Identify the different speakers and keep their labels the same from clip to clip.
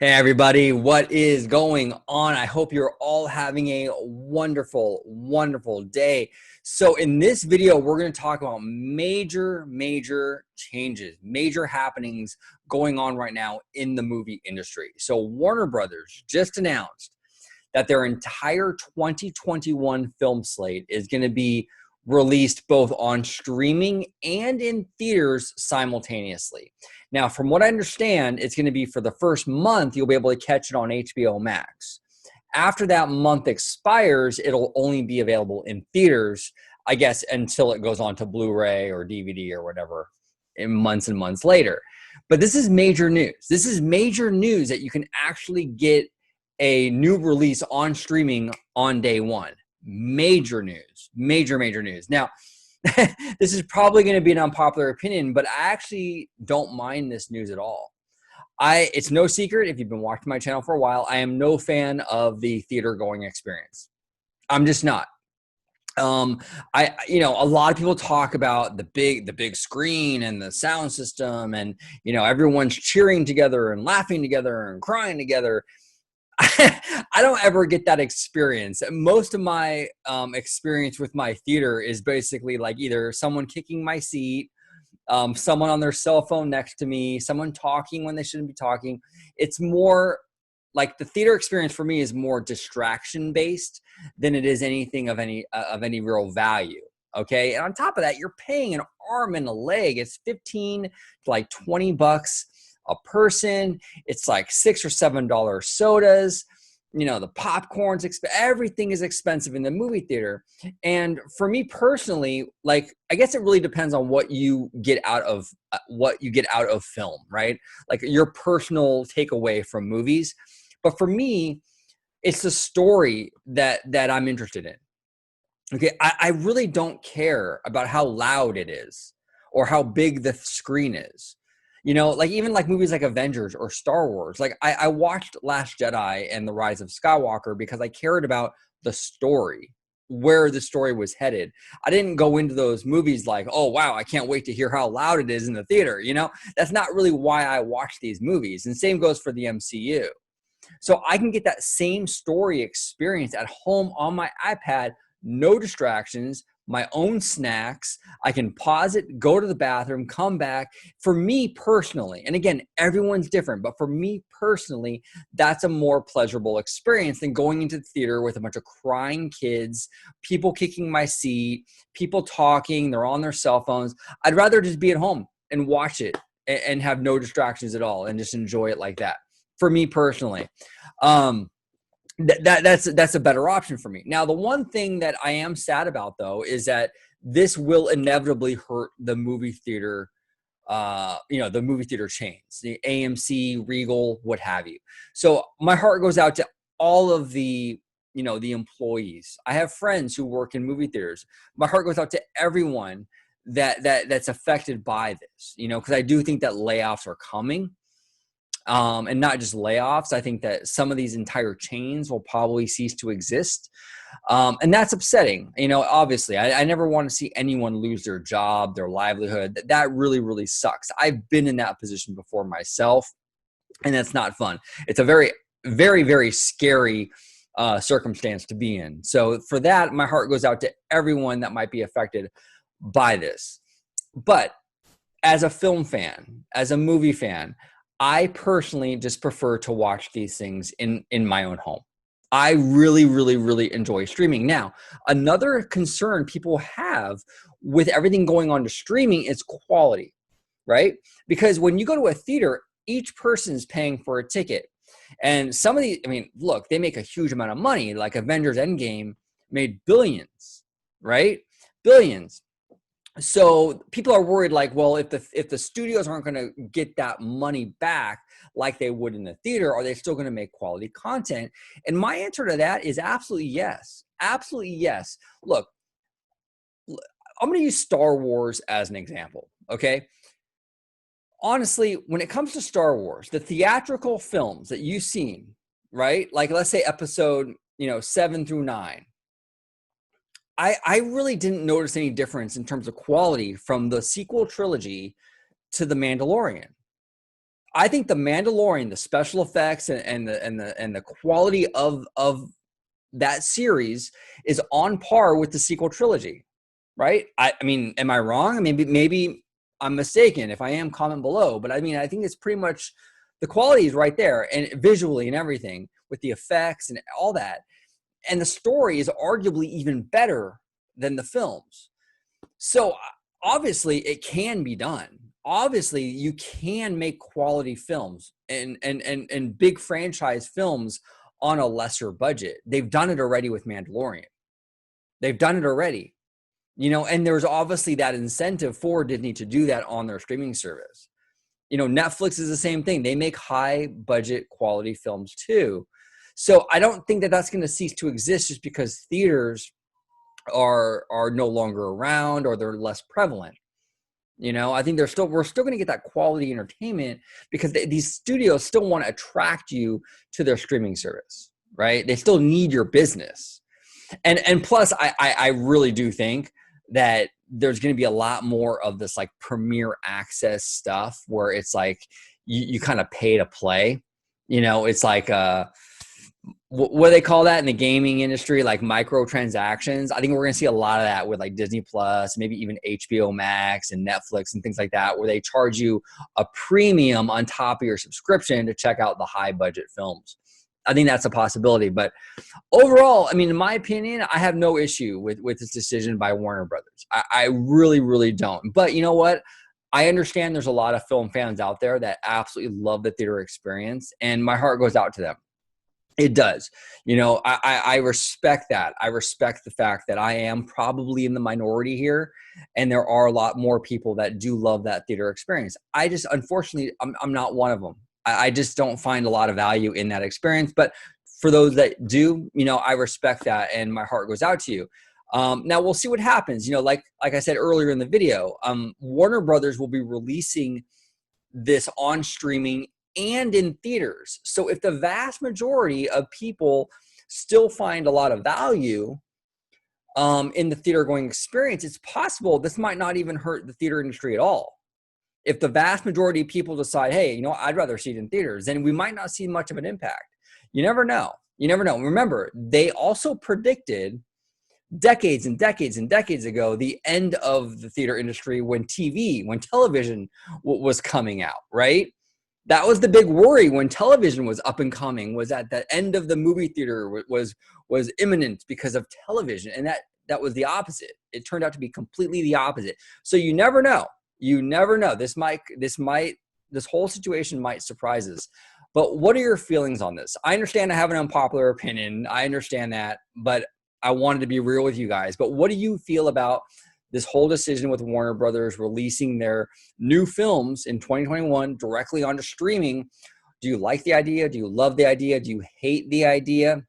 Speaker 1: Hey everybody, what is going on? I hope you're all having a wonderful, wonderful day. So in this video, we're going to talk about major changes, major happenings going on right now in the movie industry. So Warner Brothers just announced that their entire 2021 film slate is going to be released both on streaming and in theaters simultaneously. Now, from what I understand, it's going to be for the first month, you'll be able to catch it on HBO Max. After that month expires, it'll only be available in theaters, I guess, until it goes on to Blu-ray or DVD or whatever in months and months later. But this is major news. This is major news that you can actually get a new release on streaming on day one. Major news, major news. Now, this is probably going to be an unpopular opinion, but I actually don't mind this news at all. It's no secret, if you've been watching my channel for a while, I am no fan of the theater going experience. I'm just not. A lot of people talk about the big screen and the sound system, and everyone's cheering together and laughing together and crying together. I don't ever get that experience. Most of my experience with my theater is basically like either someone kicking my seat, someone on their cell phone next to me, someone talking when they shouldn't be talking. It's more like the theater experience for me is more distraction based than it is anything of any real value. Okay. And on top of that, you're paying an arm and a leg. It's 15 to like $20 a person. It's like $6 or $7 sodas. The popcorn's everything is expensive in the movie theater. And for me personally, like, I guess it really depends on what you get out of film, right? Like your personal takeaway from movies. But for me, it's the story that I'm interested in. Okay, I really don't care about how loud it is or how big the screen is. Like even like movies like Avengers or Star Wars. Like I watched Last Jedi and The Rise of Skywalker because I cared about the story, where the story was headed. I didn't go into those movies like, oh, wow, I can't wait to hear how loud it is in the theater. That's not really why I watch these movies. And same goes for the MCU. So I can get that same story experience at home on my iPad, no distractions, my own snacks. I can pause it, go to the bathroom, come back. For me personally, and again, everyone's different, but for me personally, that's a more pleasurable experience than going into the theater with a bunch of crying kids, people kicking my seat, people talking, they're on their cell phones. I'd rather just be at home and watch it and have no distractions at all and just enjoy it like that. For me personally. That's a better option for me. Now, the one thing that I am sad about, though, is that this will inevitably hurt the movie theater, the movie theater chains, the AMC, Regal, what have you. So my heart goes out to all of the employees. I have friends who work in movie theaters. My heart goes out to everyone that's affected by this, because I do think that layoffs are coming. And not just layoffs. I think that some of these entire chains will probably cease to exist. And that's upsetting. Obviously, I never want to see anyone lose their job, their livelihood. That really sucks. I've been in that position before myself, and that's not fun. It's a very scary circumstance to be in. So for that, my heart goes out to everyone that might be affected by this. But as a film fan, as a movie fan, I personally just prefer to watch these things in my own home. I really enjoy streaming. Now, another concern people have with everything going on to streaming is quality, right? Because when you go to a theater, each person's paying for a ticket. And some of these, look, they make a huge amount of money. Like Avengers Endgame made billions, right? Billions. So people are worried like, well, if the studios aren't going to get that money back like they would in the theater, are they still going to make quality content? And my answer to that is absolutely yes. Absolutely yes. Look, I'm going to use Star Wars as an example, okay? Honestly, when it comes to Star Wars, the theatrical films that you've seen, right? Like let's say episode, 7 through 9. I really didn't notice any difference in terms of quality from the sequel trilogy to The Mandalorian. I think The Mandalorian, the special effects and the quality of that series is on par with the sequel trilogy, right? I mean, am I wrong? Maybe I'm mistaken. If I am, comment below. But I mean, I think it's pretty much the quality is right there, and visually and everything with the effects and all that. And the story is arguably even better than the films. So obviously it can be done. Obviously you can make quality films and big franchise films on a lesser budget. They've done it already with Mandalorian. They've done it already, and there's obviously that incentive for Disney to do that on their streaming service. Netflix is the same thing. They make high budget quality films too. So I don't think that that's going to cease to exist just because theaters are no longer around or they're less prevalent. I think we're still going to get that quality entertainment because these studios still want to attract you to their streaming service, right? They still need your business. And plus I really do think that there's going to be a lot more of this like premier access stuff where it's like you kind of pay to play. It's like what do they call that in the gaming industry? Like microtransactions. I think we're going to see a lot of that with like Disney Plus, maybe even HBO Max and Netflix and things like that, where they charge you a premium on top of your subscription to check out the high budget films. I think that's a possibility. But overall, I mean, in my opinion, I have no issue with this decision by Warner Brothers. I really, really don't. But you know what? I understand there's a lot of film fans out there that absolutely love the theater experience, and my heart goes out to them. It does. I respect that. I respect the fact that I am probably in the minority here, and there are a lot more people that do love that theater experience. I just, unfortunately, I'm not one of them. I just don't find a lot of value in that experience. But for those that do, I respect that, and my heart goes out to you. Now we'll see what happens. Like I said earlier in the video, Warner Brothers will be releasing this on streaming and in theaters. So if the vast majority of people still find a lot of value in the theater going experience, it's possible this might not even hurt the theater industry at all. If the vast majority of people decide, hey, I'd rather see it in theaters, then we might not see much of an impact. You never know. You never know. Remember, they also predicted decades and decades and decades ago the end of the theater industry when television was coming out, right? That was the big worry when television was up and coming, was that the end of the movie theater was imminent because of television. And that was the opposite. It turned out to be completely the opposite. So you never know. You never know. This whole situation might surprise us. But what are your feelings on this? I understand I have an unpopular opinion. I understand that, but I wanted to be real with you guys. But what do you feel about this whole decision with Warner Brothers releasing their new films in 2021 directly onto streaming? Do you like the idea? Do you love the idea? Do you hate the idea?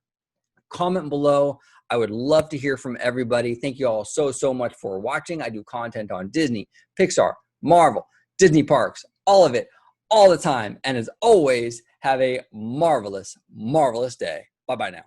Speaker 1: Comment below. I would love to hear from everybody. Thank you all so much for watching. I do content on Disney, Pixar, Marvel, Disney parks, all of it, all the time. And as always, have a marvelous, marvelous day. Bye-bye now.